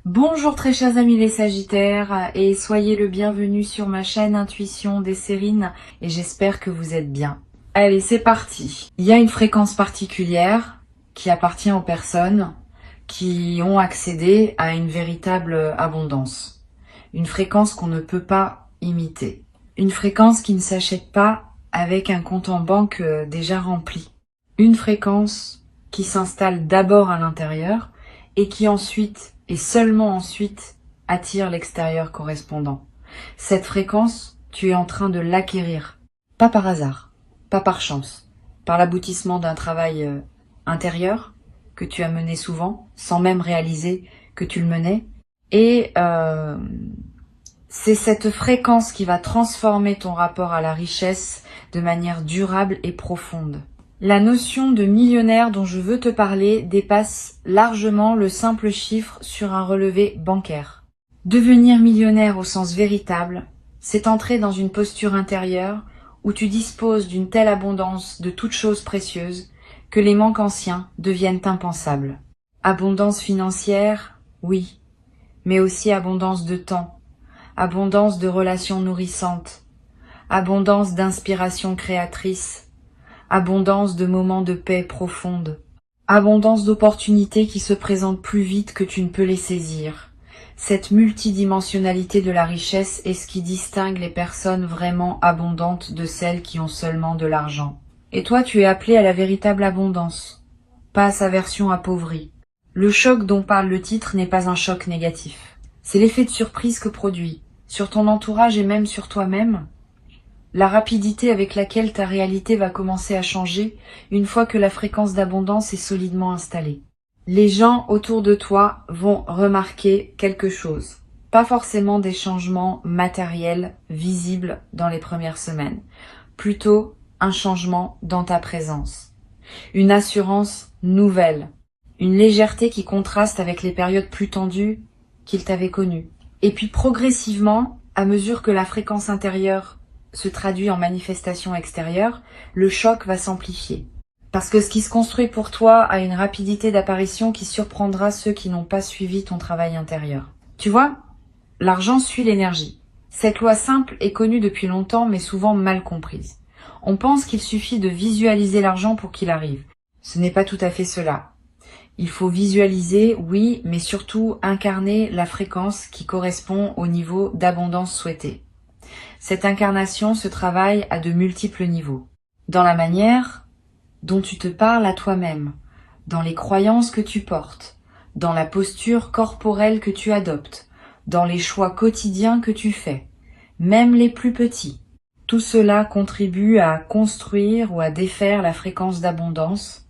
Bonjour très chers amis les Sagittaires et soyez le bienvenu sur ma chaîne Intuition des Sérines et j'espère que vous êtes bien. Allez, c'est parti. Il y a une fréquence particulière qui appartient aux personnes qui ont accédé à une véritable abondance. Une fréquence qu'on ne peut pas imiter. Une fréquence qui ne s'achète pas avec un compte en banque déjà rempli. Une fréquence qui s'installe d'abord à l'intérieur et qui ensuite, et seulement ensuite, attire l'extérieur correspondant. Cette fréquence, tu es en train de l'acquérir. Pas par hasard, pas par chance, par l'aboutissement d'un travail intérieur que tu as mené souvent, sans même réaliser que tu le menais. Et c'est cette fréquence qui va transformer ton rapport à la richesse de manière durable et profonde. La notion de millionnaire dont je veux te parler dépasse largement le simple chiffre sur un relevé bancaire. Devenir millionnaire au sens véritable, c'est entrer dans une posture intérieure où tu disposes d'une telle abondance de toutes choses précieuses que les manques anciens deviennent impensables. Abondance financière, oui, mais aussi abondance de temps, abondance de relations nourrissantes, abondance d'inspiration créatrice, abondance de moments de paix profonde, abondance d'opportunités qui se présentent plus vite que tu ne peux les saisir. Cette multidimensionnalité de la richesse est ce qui distingue les personnes vraiment abondantes de celles qui ont seulement de l'argent. Et toi, tu es appelé à la véritable abondance, pas à sa version appauvrie. Le choc dont parle le titre n'est pas un choc négatif. C'est l'effet de surprise que produit, sur ton entourage et même sur toi-même, la rapidité avec laquelle ta réalité va commencer à changer une fois que la fréquence d'abondance est solidement installée. Les gens autour de toi vont remarquer quelque chose. Pas forcément des changements matériels visibles dans les premières semaines. Plutôt un changement dans ta présence. Une assurance nouvelle. Une légèreté qui contraste avec les périodes plus tendues qu'ils t'avaient connues. Et puis progressivement, à mesure que la fréquence intérieure se traduit en manifestation extérieure, le choc va s'amplifier. Parce que ce qui se construit pour toi a une rapidité d'apparition qui surprendra ceux qui n'ont pas suivi ton travail intérieur. Tu vois, l'argent suit l'énergie. Cette loi simple est connue depuis longtemps mais souvent mal comprise. On pense qu'il suffit de visualiser l'argent pour qu'il arrive. Ce n'est pas tout à fait cela. Il faut visualiser, oui, mais surtout incarner la fréquence qui correspond au niveau d'abondance souhaité. Cette incarnation se travaille à de multiples niveaux. Dans la manière dont tu te parles à toi-même, dans les croyances que tu portes, dans la posture corporelle que tu adoptes, dans les choix quotidiens que tu fais, même les plus petits. Tout cela contribue à construire ou à défaire la fréquence d'abondance.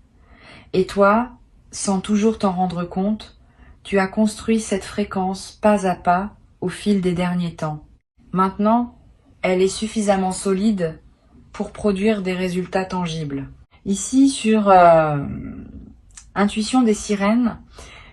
Et toi, sans toujours t'en rendre compte, tu as construit cette fréquence pas à pas au fil des derniers temps. Maintenant, elle est suffisamment solide pour produire des résultats tangibles. Ici, sur Intuition des Sirènes,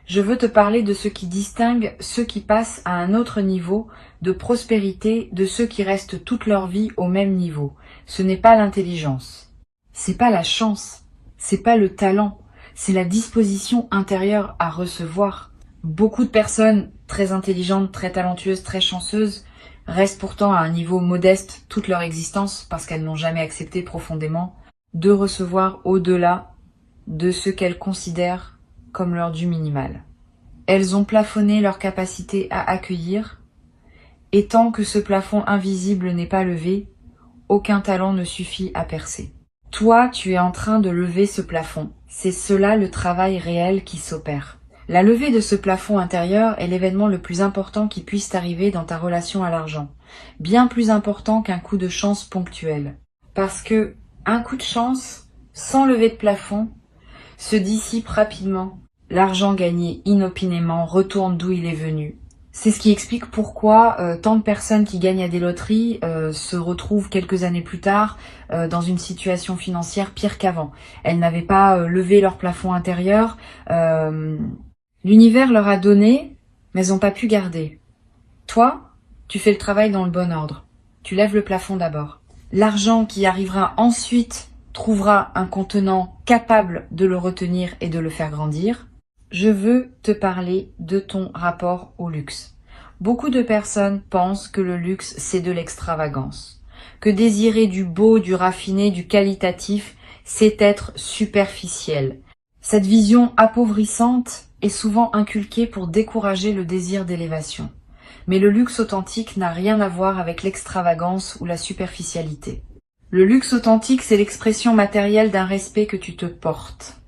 je veux te parler de ce qui distingue ceux qui passent à un autre niveau de prospérité de ceux qui restent toute leur vie au même niveau. Ce n'est pas l'intelligence, c'est pas la chance, c'est pas le talent, c'est la disposition intérieure à recevoir. Beaucoup de personnes très intelligentes, très talentueuses, très chanceuses restent pourtant à un niveau modeste toute leur existence parce qu'elles n'ont jamais accepté profondément de recevoir au-delà de ce qu'elles considèrent comme leur dû minimal. Elles ont plafonné leur capacité à accueillir, et tant que ce plafond invisible n'est pas levé, aucun talent ne suffit à percer. Toi, tu es en train de lever ce plafond. C'est cela le travail réel qui s'opère. La levée de ce plafond intérieur est l'événement le plus important qui puisse arriver dans ta relation à l'argent. Bien plus important qu'un coup de chance ponctuel. Parce que un coup de chance, sans lever de plafond, se dissipe rapidement. L'argent gagné inopinément retourne d'où il est venu. C'est ce qui explique pourquoi tant de personnes qui gagnent à des loteries se retrouvent quelques années plus tard dans une situation financière pire qu'avant. Elles n'avaient pas levé leur plafond intérieur. L'univers leur a donné, mais elles n'ont pas pu garder. Toi, tu fais le travail dans le bon ordre. Tu lèves le plafond d'abord. L'argent qui arrivera ensuite trouvera un contenant capable de le retenir et de le faire grandir. je veux te parler de ton rapport au luxe. Beaucoup de personnes pensent que le luxe, c'est de l'extravagance, que désirer du beau, du raffiné, du qualitatif, c'est être superficiel. Cette vision appauvrissante est souvent inculquée pour décourager le désir d'élévation. Mais le luxe authentique n'a rien à voir avec l'extravagance ou la superficialité. Le luxe authentique, c'est l'expression matérielle d'un respect que tu te portes.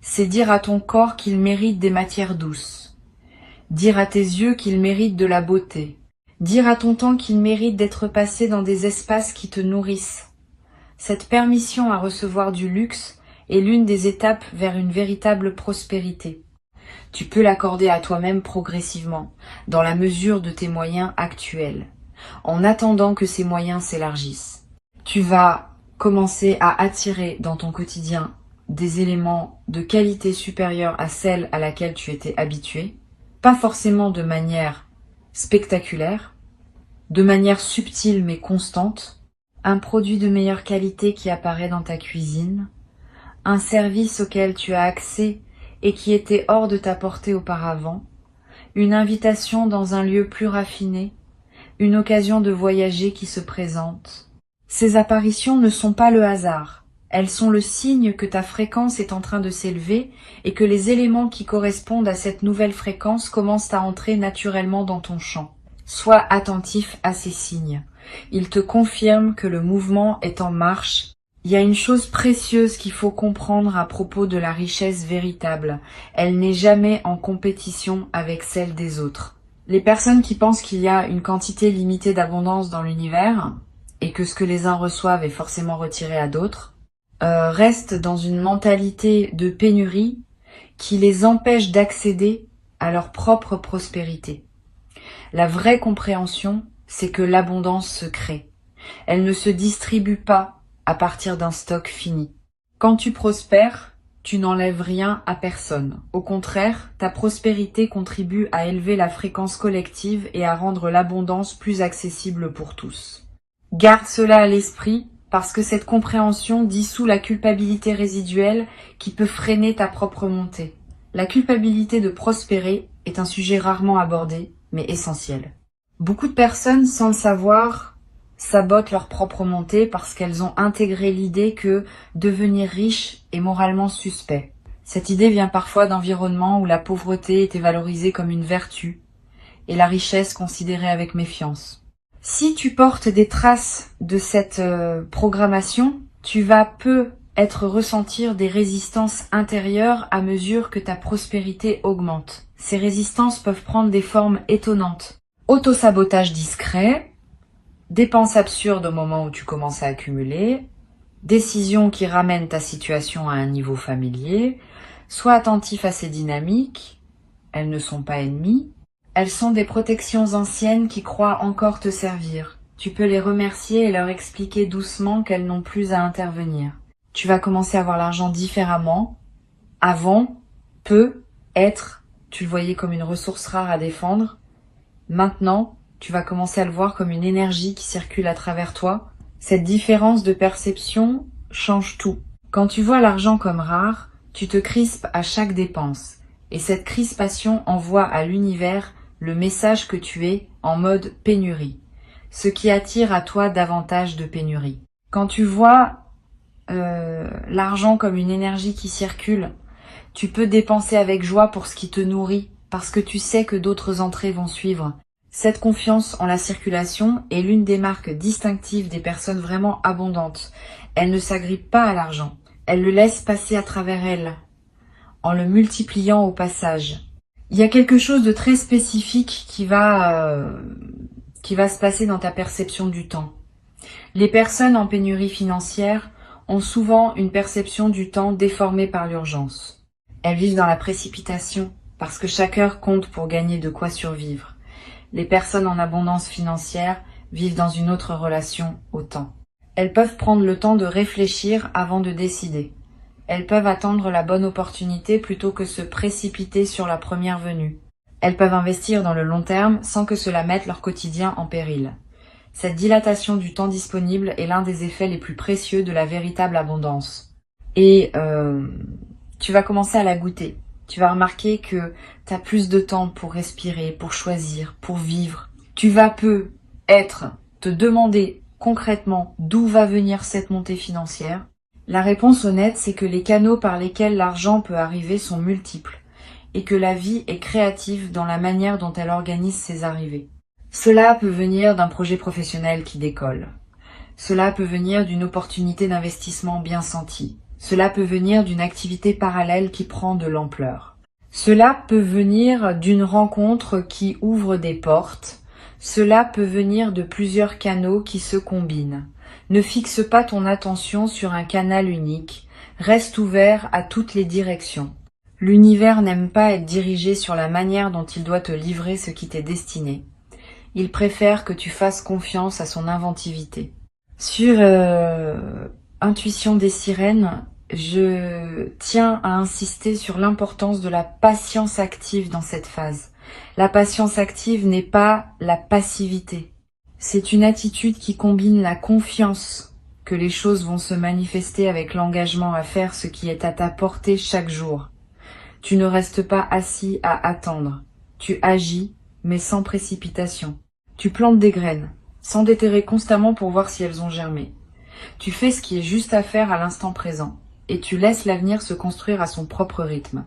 C'est dire à ton corps qu'il mérite des matières douces. Dire à tes yeux qu'il mérite de la beauté. Dire à ton temps qu'il mérite d'être passé dans des espaces qui te nourrissent. Cette permission à recevoir du luxe est l'une des étapes vers une véritable prospérité. Tu peux l'accorder à toi-même progressivement, dans la mesure de tes moyens actuels, en attendant que ces moyens s'élargissent. Tu vas commencer à attirer dans ton quotidien des éléments de qualité supérieure à celle à laquelle tu étais habitué, pas forcément de manière spectaculaire, de manière subtile mais constante, un produit de meilleure qualité qui apparaît dans ta cuisine, un service auquel tu as accès et qui était hors de ta portée auparavant, une invitation dans un lieu plus raffiné, une occasion de voyager qui se présente. Ces apparitions ne sont pas le hasard, elles sont le signe que ta fréquence est en train de s'élever et que les éléments qui correspondent à cette nouvelle fréquence commencent à entrer naturellement dans ton champ. Sois attentif à ces signes. Ils te confirment que le mouvement est en marche. Il y a une chose précieuse qu'il faut comprendre à propos de la richesse véritable. Elle n'est jamais en compétition avec celle des autres. Les personnes qui pensent qu'il y a une quantité limitée d'abondance dans l'univers et que ce que les uns reçoivent est forcément retiré à d'autres, restent dans une mentalité de pénurie qui les empêche d'accéder à leur propre prospérité. La vraie compréhension, c'est que l'abondance se crée. Elle ne se distribue pas à partir d'un stock fini. Quand tu prospères, tu n'enlèves rien à personne. Au contraire, ta prospérité contribue à élever la fréquence collective et à rendre l'abondance plus accessible pour tous. Garde cela à l'esprit parce que cette compréhension dissout la culpabilité résiduelle qui peut freiner ta propre montée. La culpabilité de prospérer est un sujet rarement abordé, mais essentiel. Beaucoup de personnes, sans le savoir, sabotent leur propre montée parce qu'elles ont intégré l'idée que devenir riche est moralement suspect. Cette idée vient parfois d'environnements où la pauvreté était valorisée comme une vertu et la richesse considérée avec méfiance. Si tu portes des traces de cette programmation, tu vas peu ressentir des résistances intérieures à mesure que ta prospérité augmente. Ces résistances peuvent prendre des formes étonnantes. Autosabotage discret, dépenses absurdes au moment où tu commences à accumuler, décisions qui ramènent ta situation à un niveau familier, sois attentif à ces dynamiques, elles ne sont pas ennemies, elles sont des protections anciennes qui croient encore te servir. Tu peux les remercier et leur expliquer doucement qu'elles n'ont plus à intervenir. Tu vas commencer à voir l'argent différemment. Avant, tu le voyais comme une ressource rare à défendre. Maintenant, tu vas commencer à le voir comme une énergie qui circule à travers toi. Cette différence de perception change tout. Quand tu vois l'argent comme rare, tu te crispes à chaque dépense. Et cette crispation envoie à l'univers le message que tu es en mode pénurie, ce qui attire à toi davantage de pénurie. Quand tu vois l'argent comme une énergie qui circule, tu peux dépenser avec joie pour ce qui te nourrit, parce que tu sais que d'autres entrées vont suivre. Cette confiance en la circulation est l'une des marques distinctives des personnes vraiment abondantes. Elles ne s'agrippent pas à l'argent, elles le laissent passer à travers elles, en le multipliant au passage. Il y a quelque chose de très spécifique qui va se passer dans ta perception du temps. Les personnes en pénurie financière ont souvent une perception du temps déformée par l'urgence. Elles vivent dans la précipitation parce que chaque heure compte pour gagner de quoi survivre. Les personnes en abondance financière vivent dans une autre relation au temps. Elles peuvent prendre le temps de réfléchir avant de décider. Elles peuvent attendre la bonne opportunité plutôt que se précipiter sur la première venue. Elles peuvent investir dans le long terme sans que cela mette leur quotidien en péril. Cette dilatation du temps disponible est l'un des effets les plus précieux de la véritable abondance. Et tu vas commencer à la goûter. Tu vas remarquer que tu as plus de temps pour respirer, pour choisir, pour vivre. Tu vas te demander concrètement d'où va venir cette montée financière. La réponse honnête, c'est que les canaux par lesquels l'argent peut arriver sont multiples et que la vie est créative dans la manière dont elle organise ses arrivées. Cela peut venir d'un projet professionnel qui décolle. Cela peut venir d'une opportunité d'investissement bien sentie. Cela peut venir d'une activité parallèle qui prend de l'ampleur. Cela peut venir d'une rencontre qui ouvre des portes. Cela peut venir de plusieurs canaux qui se combinent. Ne fixe pas ton attention sur un canal unique. Reste ouvert à toutes les directions. L'univers n'aime pas être dirigé sur la manière dont il doit te livrer ce qui t'est destiné. Il préfère que tu fasses confiance à son inventivité. Sur Intuition des sirènes, je tiens à insister sur l'importance de la patience active dans cette phase. La patience active n'est pas la passivité. C'est une attitude qui combine la confiance que les choses vont se manifester avec l'engagement à faire ce qui est à ta portée chaque jour. Tu ne restes pas assis à attendre. Tu agis, mais sans précipitation. Tu plantes des graines, sans déterrer constamment pour voir si elles ont germé. Tu fais ce qui est juste à faire à l'instant présent, et tu laisses l'avenir se construire à son propre rythme.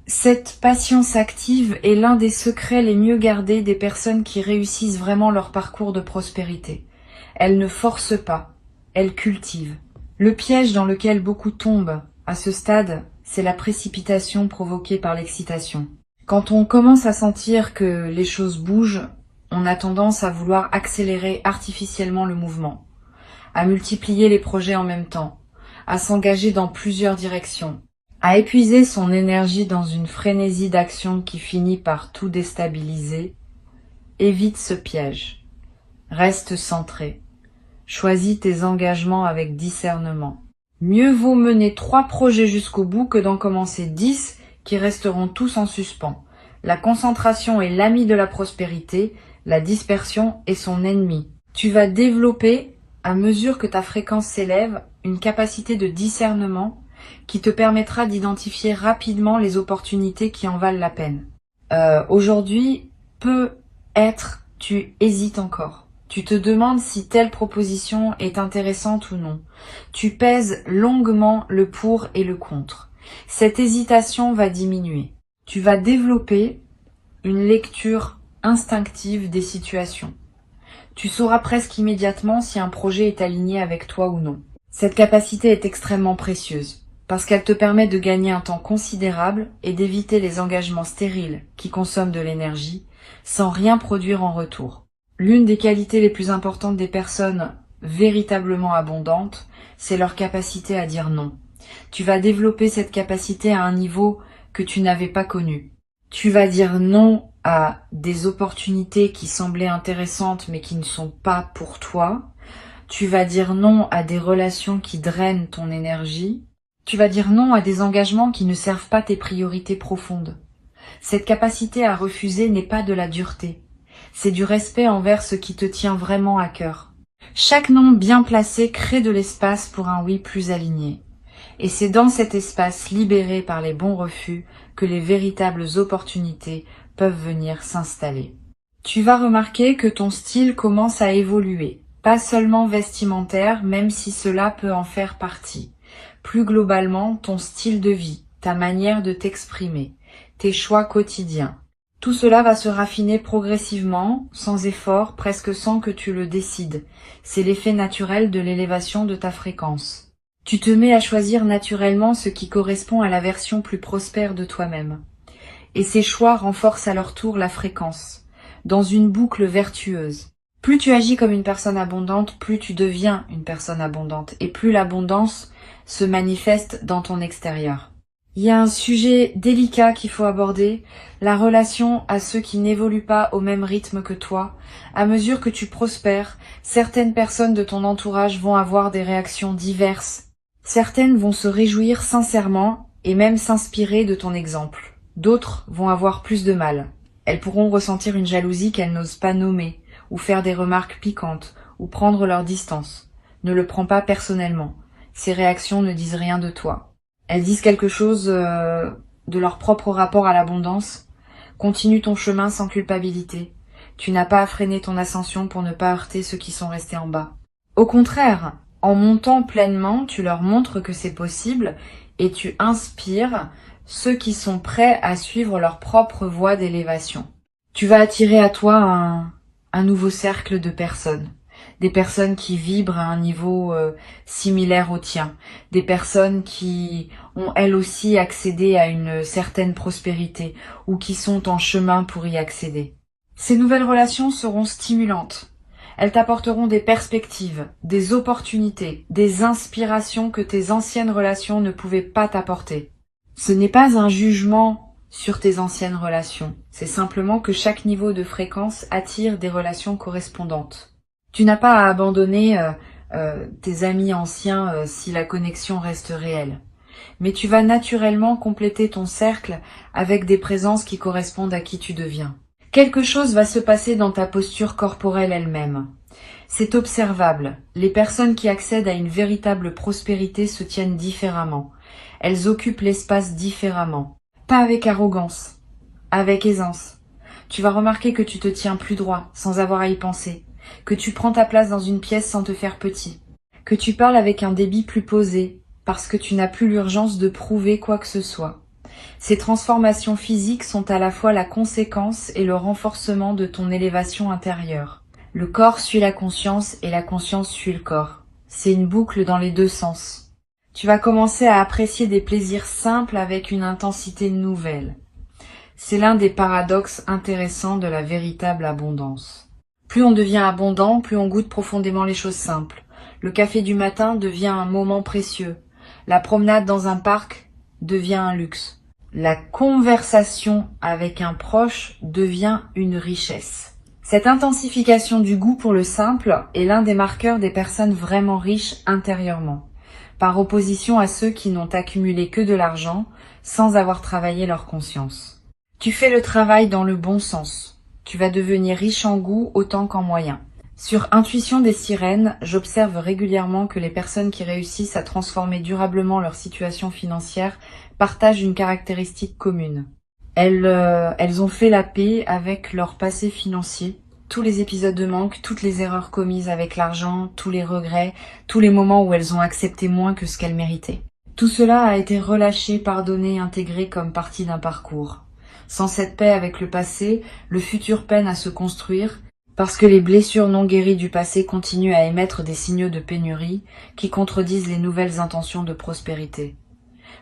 Cette patience active est l'un des secrets les mieux gardés des personnes qui réussissent vraiment leur parcours de prospérité. Elles ne forcent pas, elles cultivent. Le piège dans lequel beaucoup tombent à ce stade, c'est la précipitation provoquée par l'excitation. Quand on commence à sentir que les choses bougent, on a tendance à vouloir accélérer artificiellement le mouvement, à multiplier les projets en même temps, à s'engager dans plusieurs directions, à épuiser son énergie dans une frénésie d'action qui finit par tout déstabiliser. Évite ce piège. Reste centré. Choisis tes engagements avec discernement. Mieux vaut mener 3 projets jusqu'au bout que d'en commencer 10 qui resteront tous en suspens. La concentration est l'ami de la prospérité, la dispersion est son ennemi. Tu vas développer, à mesure que ta fréquence s'élève, une capacité de discernement qui te permettra d'identifier rapidement les opportunités qui en valent la peine. Aujourd'hui, peut-être tu hésites encore. Tu te demandes si telle proposition est intéressante ou non. Tu pèses longuement le pour et le contre. Cette hésitation va diminuer. Tu vas développer une lecture instinctive des situations. Tu sauras presque immédiatement si un projet est aligné avec toi ou non. Cette capacité est extrêmement précieuse parce qu'elle te permet de gagner un temps considérable et d'éviter les engagements stériles qui consomment de l'énergie sans rien produire en retour. L'une des qualités les plus importantes des personnes véritablement abondantes, c'est leur capacité à dire non. Tu vas développer cette capacité à un niveau que tu n'avais pas connu. Tu vas dire non à des opportunités qui semblaient intéressantes mais qui ne sont pas pour toi. Tu vas dire non à des relations qui drainent ton énergie. Tu vas dire non à des engagements qui ne servent pas tes priorités profondes. Cette capacité à refuser n'est pas de la dureté. C'est du respect envers ce qui te tient vraiment à cœur. Chaque non bien placé crée de l'espace pour un oui plus aligné. Et c'est dans cet espace libéré par les bons refus que les véritables opportunités peuvent venir s'installer. Tu vas remarquer que ton style commence à évoluer, pas seulement vestimentaire, même si cela peut en faire partie. Plus globalement, ton style de vie, ta manière de t'exprimer, tes choix quotidiens. Tout cela va se raffiner progressivement, sans effort, presque sans que tu le décides. C'est l'effet naturel de l'élévation de ta fréquence. Tu te mets à choisir naturellement ce qui correspond à la version plus prospère de toi-même. Et ces choix renforcent à leur tour la fréquence, dans une boucle vertueuse. Plus tu agis comme une personne abondante, plus tu deviens une personne abondante, et plus l'abondance se manifeste dans ton extérieur. Il y a un sujet délicat qu'il faut aborder, la relation à ceux qui n'évoluent pas au même rythme que toi. À mesure que tu prospères, certaines personnes de ton entourage vont avoir des réactions diverses. Certaines vont se réjouir sincèrement et même s'inspirer de ton exemple. D'autres vont avoir plus de mal. Elles pourront ressentir une jalousie qu'elles n'osent pas nommer, ou faire des remarques piquantes, ou prendre leur distance. Ne le prends pas personnellement. Ces réactions ne disent rien de toi. Elles disent quelque chose de leur propre rapport à l'abondance, continue ton chemin sans culpabilité. Tu n'as pas à freiner ton ascension pour ne pas heurter ceux qui sont restés en bas. Au contraire, en montant pleinement, tu leur montres que c'est possible et tu inspires ceux qui sont prêts à suivre leur propre voie d'élévation. Tu vas attirer à toi un nouveau cercle de personnes. Des personnes qui vibrent à un niveau similaire au tien. Des personnes qui ont elles aussi accédé à une certaine prospérité ou qui sont en chemin pour y accéder. Ces nouvelles relations seront stimulantes. Elles t'apporteront des perspectives, des opportunités, des inspirations que tes anciennes relations ne pouvaient pas t'apporter. Ce n'est pas un jugement sur tes anciennes relations. C'est simplement que chaque niveau de fréquence attire des relations correspondantes. Tu n'as pas à abandonner tes amis anciens si la connexion reste réelle. Mais tu vas naturellement compléter ton cercle avec des présences qui correspondent à qui tu deviens. Quelque chose va se passer dans ta posture corporelle elle-même. C'est observable. Les personnes qui accèdent à une véritable prospérité se tiennent différemment. Elles occupent l'espace différemment. Pas avec arrogance, avec aisance. Tu vas remarquer que tu te tiens plus droit, sans avoir à y penser. Que tu prends ta place dans une pièce sans te faire petit. Que tu parles avec un débit plus posé, parce que tu n'as plus l'urgence de prouver quoi que ce soit. Ces transformations physiques sont à la fois la conséquence et le renforcement de ton élévation intérieure. Le corps suit la conscience et la conscience suit le corps. C'est une boucle dans les deux sens. Tu vas commencer à apprécier des plaisirs simples avec une intensité nouvelle. C'est l'un des paradoxes intéressants de la véritable abondance. Plus on devient abondant, plus on goûte profondément les choses simples. Le café du matin devient un moment précieux. La promenade dans un parc devient un luxe. La conversation avec un proche devient une richesse. Cette intensification du goût pour le simple est l'un des marqueurs des personnes vraiment riches intérieurement, par opposition à ceux qui n'ont accumulé que de l'argent sans avoir travaillé leur conscience. Tu fais le travail dans le bon sens. Tu vas devenir riche en goût autant qu'en moyens. Sur Intuition des sirènes, j'observe régulièrement que les personnes qui réussissent à transformer durablement leur situation financière partagent une caractéristique commune. Elles ont fait la paix avec leur passé financier, tous les épisodes de manque, toutes les erreurs commises avec l'argent, tous les regrets, tous les moments où elles ont accepté moins que ce qu'elles méritaient. Tout cela a été relâché, pardonné, intégré comme partie d'un parcours. Sans cette paix avec le passé, le futur peine à se construire, parce que les blessures non guéries du passé continuent à émettre des signaux de pénurie qui contredisent les nouvelles intentions de prospérité.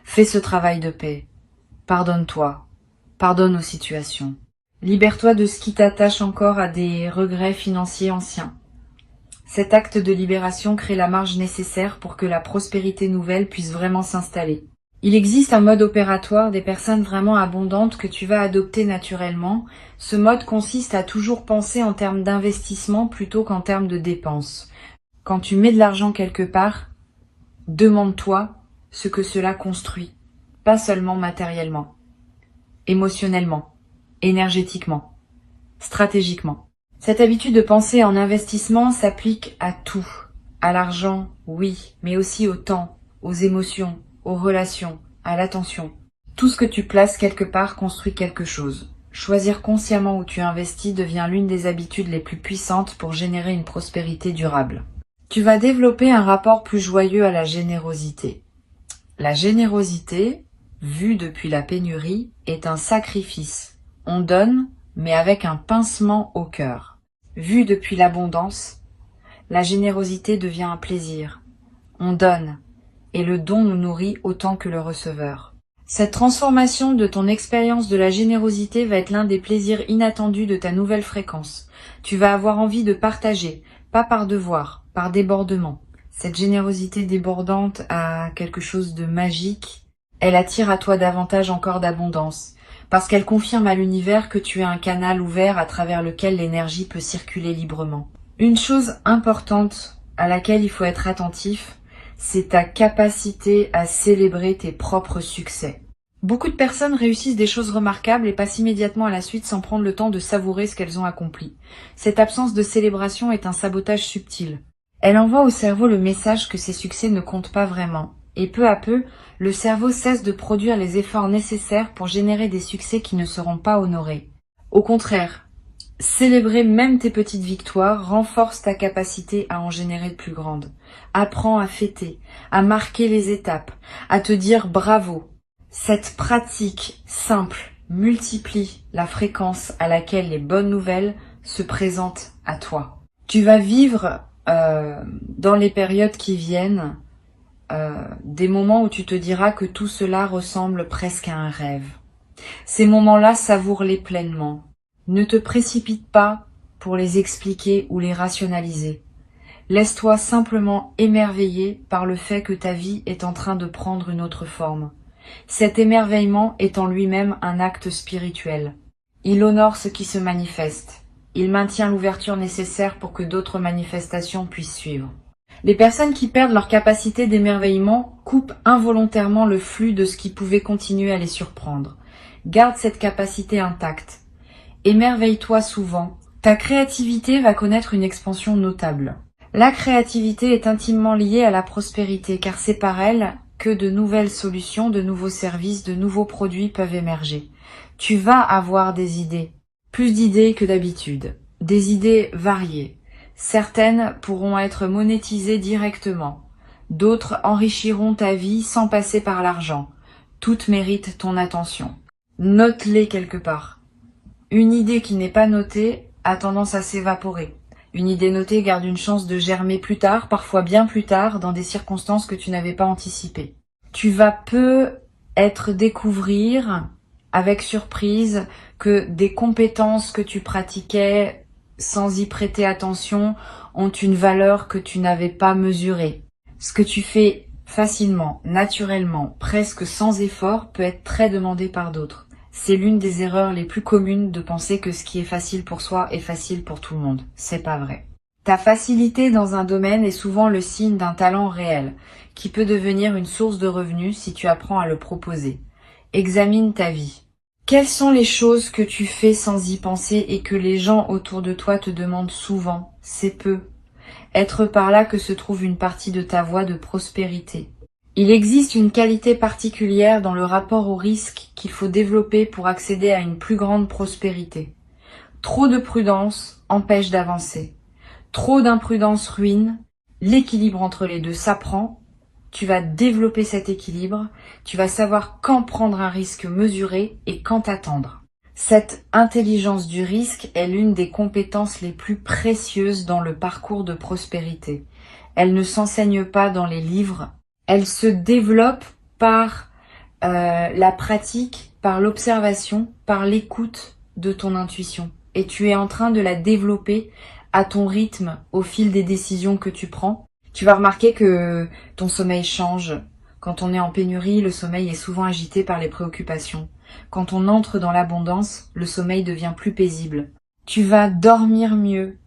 Fais ce travail de paix. Pardonne-toi. Pardonne aux situations. Libère-toi de ce qui t'attache encore à des regrets financiers anciens. Cet acte de libération crée la marge nécessaire pour que la prospérité nouvelle puisse vraiment s'installer. Il existe un mode opératoire des personnes vraiment abondantes que tu vas adopter naturellement. Ce mode consiste à toujours penser en termes d'investissement plutôt qu'en termes de dépenses. Quand tu mets de l'argent quelque part, demande-toi ce que cela construit, pas seulement matériellement, émotionnellement, énergétiquement, stratégiquement. Cette habitude de penser en investissement s'applique à tout. À l'argent, oui, mais aussi au temps, aux émotions, aux relations, à l'attention. Tout ce que tu places quelque part construit quelque chose. Choisir consciemment où tu investis devient l'une des habitudes les plus puissantes pour générer une prospérité durable. Tu vas développer un rapport plus joyeux à la générosité. La générosité, vue depuis la pénurie, est un sacrifice. On donne, mais avec un pincement au cœur. Vue depuis l'abondance, la générosité devient un plaisir. On donne, et le don nous nourrit autant que le receveur. Cette transformation de ton expérience de la générosité va être l'un des plaisirs inattendus de ta nouvelle fréquence. Tu vas avoir envie de partager, pas par devoir, par débordement. Cette générosité débordante a quelque chose de magique. Elle attire à toi davantage encore d'abondance, parce qu'elle confirme à l'univers que tu es un canal ouvert à travers lequel l'énergie peut circuler librement. Une chose importante à laquelle il faut être attentif, c'est ta capacité à célébrer tes propres succès. Beaucoup de personnes réussissent des choses remarquables et passent immédiatement à la suite sans prendre le temps de savourer ce qu'elles ont accompli. Cette absence de célébration est un sabotage subtil. Elle envoie au cerveau le message que ces succès ne comptent pas vraiment, Et peu à peu, le cerveau cesse de produire les efforts nécessaires pour générer des succès qui ne seront pas honorés. Au contraire, célébrer même tes petites victoires renforce ta capacité à en générer de plus grandes. Apprends à fêter, à marquer les étapes, à te dire bravo. Cette pratique simple multiplie la fréquence à laquelle les bonnes nouvelles se présentent à toi. Tu vas vivre dans les périodes qui viennent des moments où tu te diras que tout cela ressemble presque à un rêve. Ces moments-là, savoure-les pleinement. Ne te précipite pas pour les expliquer ou les rationaliser. Laisse-toi simplement émerveiller par le fait que ta vie est en train de prendre une autre forme. Cet émerveillement est en lui-même un acte spirituel. Il honore ce qui se manifeste. Il maintient l'ouverture nécessaire pour que d'autres manifestations puissent suivre. Les personnes qui perdent leur capacité d'émerveillement coupent involontairement le flux de ce qui pouvait continuer à les surprendre. Garde cette capacité intacte. Émerveille-toi souvent. Ta créativité va connaître une expansion notable. La créativité est intimement liée à la prospérité car c'est par elle que de nouvelles solutions, de nouveaux services, de nouveaux produits peuvent émerger. Tu vas avoir des idées, plus d'idées que d'habitude, des idées variées. Certaines pourront être monétisées directement, d'autres enrichiront ta vie sans passer par l'argent. Toutes méritent ton attention. Note-les quelque part. Une idée qui n'est pas notée a tendance à s'évaporer. Une idée notée garde une chance de germer plus tard, parfois bien plus tard, dans des circonstances que tu n'avais pas anticipées. Tu vas peut-être découvrir, avec surprise, que des compétences que tu pratiquais sans y prêter attention ont une valeur que tu n'avais pas mesurée. Ce que tu fais facilement, naturellement, presque sans effort, peut être très demandé par d'autres. C'est l'une des erreurs les plus communes de penser que ce qui est facile pour soi est facile pour tout le monde. C'est pas vrai. Ta facilité dans un domaine est souvent le signe d'un talent réel, qui peut devenir une source de revenus si tu apprends à le proposer. Examine ta vie. Quelles sont les choses que tu fais sans y penser et que les gens autour de toi te demandent souvent? C'est peu. Être par là que se trouve une partie de ta voie de prospérité. Il existe une qualité particulière dans le rapport au risque qu'il faut développer pour accéder à une plus grande prospérité. Trop de prudence empêche d'avancer. Trop d'imprudence ruine. L'équilibre entre les deux s'apprend. Tu vas développer cet équilibre. Tu vas savoir quand prendre un risque mesuré et quand attendre. Cette intelligence du risque est l'une des compétences les plus précieuses dans le parcours de prospérité. Elle ne s'enseigne pas dans les livres. Elle se développe par la pratique, par l'observation, par l'écoute de ton intuition. Et tu es en train de la développer à ton rythme au fil des décisions que tu prends. Tu vas remarquer que ton sommeil change. Quand on est en pénurie, le sommeil est souvent agité par les préoccupations. Quand on entre dans l'abondance, le sommeil devient plus paisible. Tu vas dormir mieux.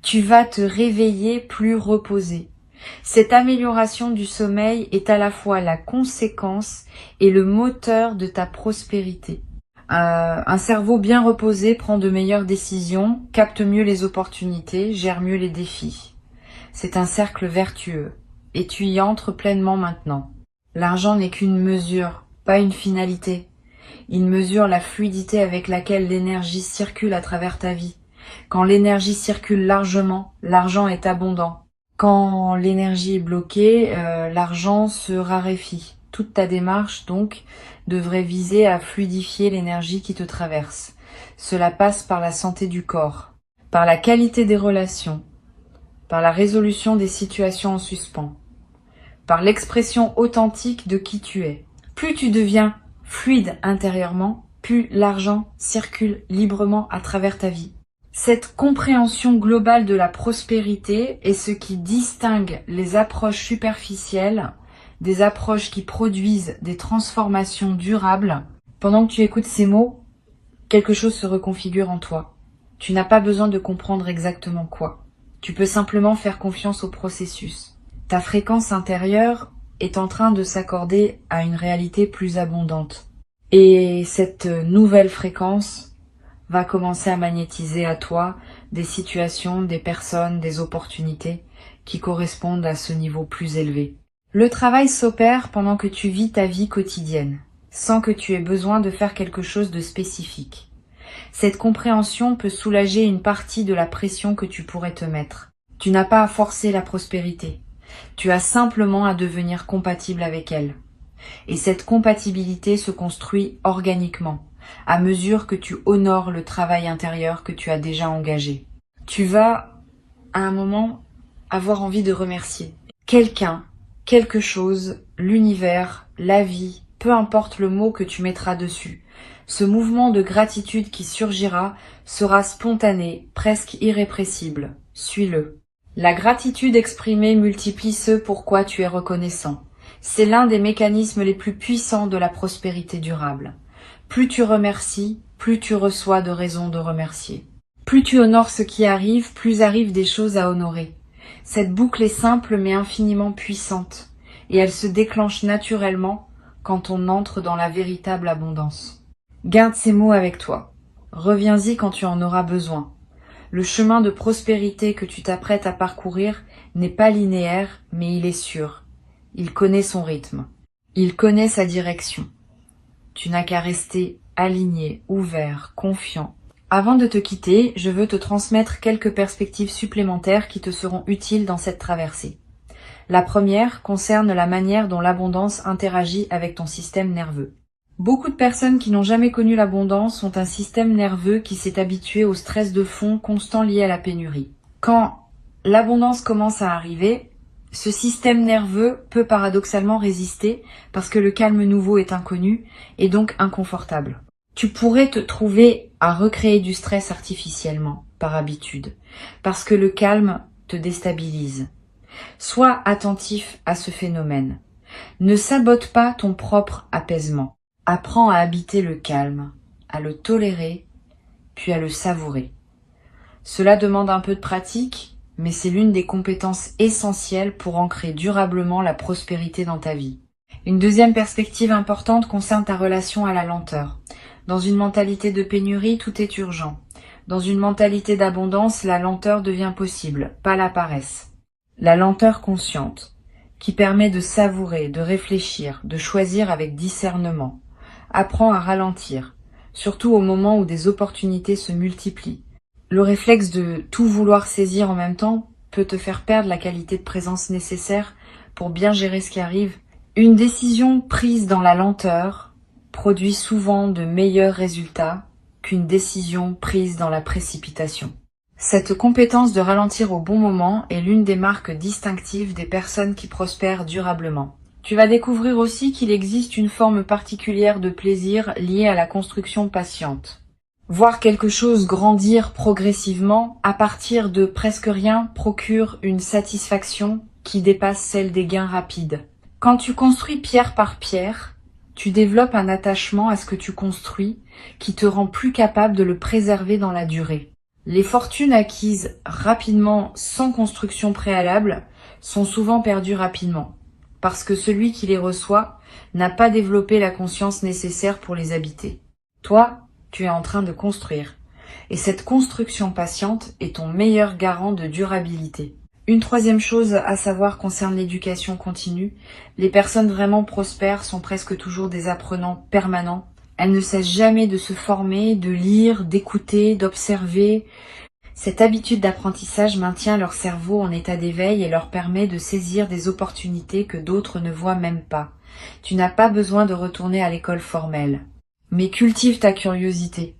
Tu vas te réveiller plus reposé. Cette amélioration du sommeil est à la fois la conséquence et le moteur de ta prospérité. Un cerveau bien reposé prend de meilleures décisions, capte mieux les opportunités, gère mieux les défis. C'est un cercle vertueux, et tu y entres pleinement maintenant. L'argent n'est qu'une mesure, pas une finalité. Il mesure la fluidité avec laquelle l'énergie circule à travers ta vie. Quand l'énergie circule largement, l'argent est abondant. Quand l'énergie est bloquée, l'argent se raréfie. Toute ta démarche, donc, devrait viser à fluidifier l'énergie qui te traverse. Cela passe par la santé du corps, par la qualité des relations, par la résolution des situations en suspens, par l'expression authentique de qui tu es. Plus tu deviens fluide intérieurement, plus l'argent circule librement à travers ta vie. Cette compréhension globale de la prospérité est ce qui distingue les approches superficielles des approches qui produisent des transformations durables. Pendant que tu écoutes ces mots, quelque chose se reconfigure en toi. Tu n'as pas besoin de comprendre exactement quoi. Tu peux simplement faire confiance au processus. Ta fréquence intérieure est en train de s'accorder à une réalité plus abondante. Et cette nouvelle fréquence va commencer à magnétiser à toi des situations, des personnes, des opportunités qui correspondent à ce niveau plus élevé. Le travail s'opère pendant que tu vis ta vie quotidienne, sans que tu aies besoin de faire quelque chose de spécifique. Cette compréhension peut soulager une partie de la pression que tu pourrais te mettre. Tu n'as pas à forcer la prospérité. Tu as simplement à devenir compatible avec elle. Et cette compatibilité se construit organiquement, à mesure que tu honores le travail intérieur que tu as déjà engagé. Tu vas, à un moment, avoir envie de remercier quelqu'un, quelque chose, l'univers, la vie, peu importe le mot que tu mettras dessus. Ce mouvement de gratitude qui surgira sera spontané, presque irrépressible. Suis-le. La gratitude exprimée multiplie ce pour quoi tu es reconnaissant. C'est l'un des mécanismes les plus puissants de la prospérité durable. Plus tu remercies, plus tu reçois de raisons de remercier. Plus tu honores ce qui arrive, plus arrivent des choses à honorer. Cette boucle est simple mais infiniment puissante, et elle se déclenche naturellement quand on entre dans la véritable abondance. Garde ces mots avec toi. Reviens-y quand tu en auras besoin. Le chemin de prospérité que tu t'apprêtes à parcourir n'est pas linéaire, mais il est sûr. Il connaît son rythme. Il connaît sa direction. Tu n'as qu'à rester aligné, ouvert, confiant. Avant de te quitter, je veux te transmettre quelques perspectives supplémentaires qui te seront utiles dans cette traversée. La première concerne la manière dont l'abondance interagit avec ton système nerveux. Beaucoup de personnes qui n'ont jamais connu l'abondance ont un système nerveux qui s'est habitué au stress de fond constant lié à la pénurie. Quand l'abondance commence à arriver, ce système nerveux peut paradoxalement résister parce que le calme nouveau est inconnu et donc inconfortable. Tu pourrais te trouver à recréer du stress artificiellement, par habitude, parce que le calme te déstabilise. Sois attentif à ce phénomène. Ne sabote pas ton propre apaisement. Apprends à habiter le calme, à le tolérer, puis à le savourer. Cela demande un peu de pratique, mais c'est l'une des compétences essentielles pour ancrer durablement la prospérité dans ta vie. Une deuxième perspective importante concerne ta relation à la lenteur. Dans une mentalité de pénurie, tout est urgent. Dans une mentalité d'abondance, la lenteur devient possible, pas la paresse. La lenteur consciente, qui permet de savourer, de réfléchir, de choisir avec discernement. Apprends à ralentir, surtout au moment où des opportunités se multiplient. Le réflexe de tout vouloir saisir en même temps peut te faire perdre la qualité de présence nécessaire pour bien gérer ce qui arrive. Une décision prise dans la lenteur produit souvent de meilleurs résultats qu'une décision prise dans la précipitation. Cette compétence de ralentir au bon moment est l'une des marques distinctives des personnes qui prospèrent durablement. Tu vas découvrir aussi qu'il existe une forme particulière de plaisir liée à la construction patiente. Voir quelque chose grandir progressivement à partir de presque rien procure une satisfaction qui dépasse celle des gains rapides. Quand tu construis pierre par pierre, tu développes un attachement à ce que tu construis qui te rend plus capable de le préserver dans la durée. Les fortunes acquises rapidement sans construction préalable sont souvent perdues rapidement, parce que celui qui les reçoit n'a pas développé la conscience nécessaire pour les habiter. Toi, tu es en train de construire, et cette construction patiente est ton meilleur garant de durabilité. Une troisième chose à savoir concerne l'éducation continue. Les personnes vraiment prospères sont presque toujours des apprenants permanents. Elles ne cessent jamais de se former, de lire, d'écouter, d'observer. Cette habitude d'apprentissage maintient leur cerveau en état d'éveil et leur permet de saisir des opportunités que d'autres ne voient même pas. Tu n'as pas besoin de retourner à l'école formelle. Mais cultive ta curiosité.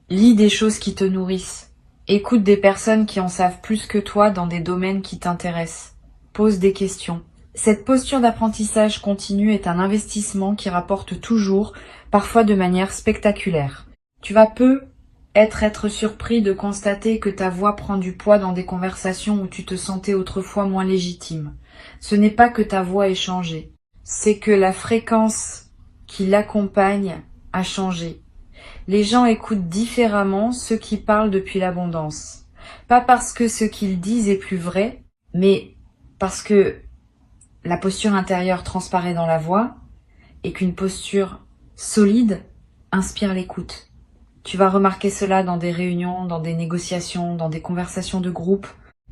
Lis des choses qui te nourrissent. Écoute des personnes qui en savent plus que toi dans des domaines qui t'intéressent. Pose des questions. Cette posture d'apprentissage continu est un investissement qui rapporte toujours, parfois de manière spectaculaire. Tu vas être surpris de constater que ta voix prend du poids dans des conversations où tu te sentais autrefois moins légitime. Ce n'est pas que ta voix ait changé, c'est que la fréquence qui l'accompagne a changé. Les gens écoutent différemment ceux qui parlent depuis l'abondance. Pas parce que ce qu'ils disent est plus vrai, mais parce que la posture intérieure transparaît dans la voix et qu'une posture solide inspire l'écoute. Tu vas remarquer cela dans des réunions, dans des négociations, dans des conversations de groupe.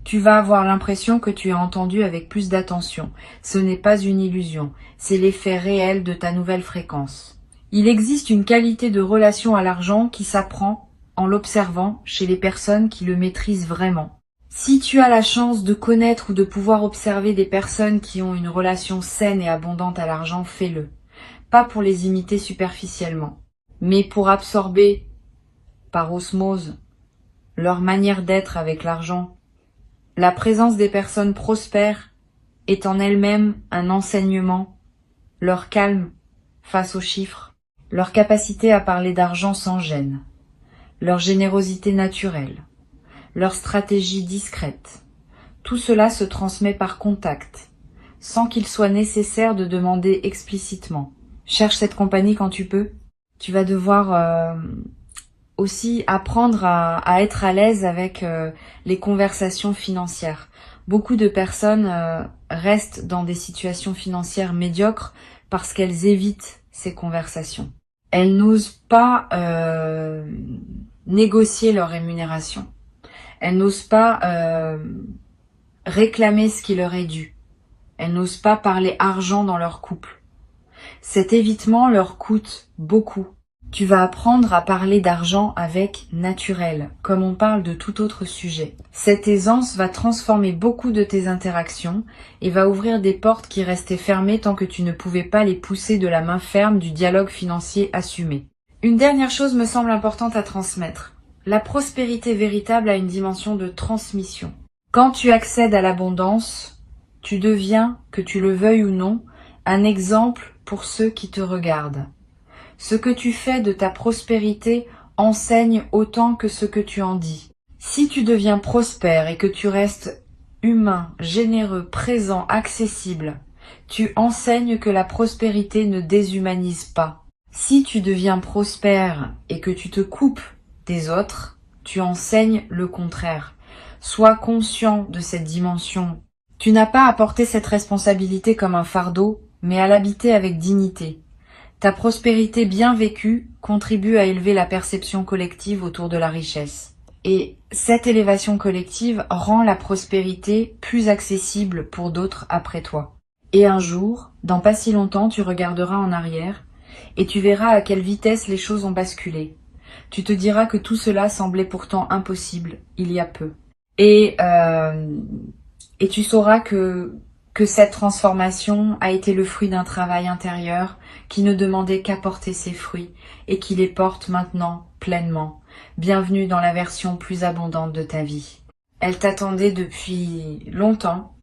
Tu vas avoir l'impression que tu es entendu avec plus d'attention. Ce n'est pas une illusion, c'est l'effet réel de ta nouvelle fréquence. Il existe une qualité de relation à l'argent qui s'apprend en l'observant chez les personnes qui le maîtrisent vraiment. Si tu as la chance de connaître ou de pouvoir observer des personnes qui ont une relation saine et abondante à l'argent, fais-le. Pas pour les imiter superficiellement, mais pour absorber par osmose leur manière d'être avec l'argent. La présence des personnes prospères est en elle-même un enseignement, leur calme face aux chiffres, leur capacité à parler d'argent sans gêne, leur générosité naturelle, leur stratégie discrète. Tout cela se transmet par contact, sans qu'il soit nécessaire de demander explicitement. Cherche cette compagnie quand tu peux. Tu vas devoir aussi apprendre à être à l'aise avec les conversations financières. Beaucoup de personnes restent dans des situations financières médiocres parce qu'elles évitent ces conversations. Elles n'osent pas négocier leur rémunération. Elles n'osent pas réclamer ce qui leur est dû. Elles n'osent pas parler argent dans leur couple. Cet évitement leur coûte beaucoup. Tu vas apprendre à parler d'argent avec naturel, comme on parle de tout autre sujet. Cette aisance va transformer beaucoup de tes interactions et va ouvrir des portes qui restaient fermées tant que tu ne pouvais pas les pousser de la main ferme du dialogue financier assumé. Une dernière chose me semble importante à transmettre. La prospérité véritable a une dimension de transmission. Quand tu accèdes à l'abondance, tu deviens, que tu le veuilles ou non, un exemple pour ceux qui te regardent. Ce que tu fais de ta prospérité enseigne autant que ce que tu en dis. Si tu deviens prospère et que tu restes humain, généreux, présent, accessible, tu enseignes que la prospérité ne déshumanise pas. Si tu deviens prospère et que tu te coupes des autres, tu enseignes le contraire. Sois conscient de cette dimension. Tu n'as pas à porter cette responsabilité comme un fardeau, mais à l'habiter avec dignité. Ta prospérité bien vécue contribue à élever la perception collective autour de la richesse. Et cette élévation collective rend la prospérité plus accessible pour d'autres après toi. Et un jour, dans pas si longtemps, tu regarderas en arrière et tu verras à quelle vitesse les choses ont basculé. Tu te diras que tout cela semblait pourtant impossible il y a peu. Et tu sauras que cette transformation a été le fruit d'un travail intérieur qui ne demandait qu'à porter ses fruits et qui les porte maintenant pleinement. Bienvenue dans la version plus abondante de ta vie. Elle t'attendait depuis longtemps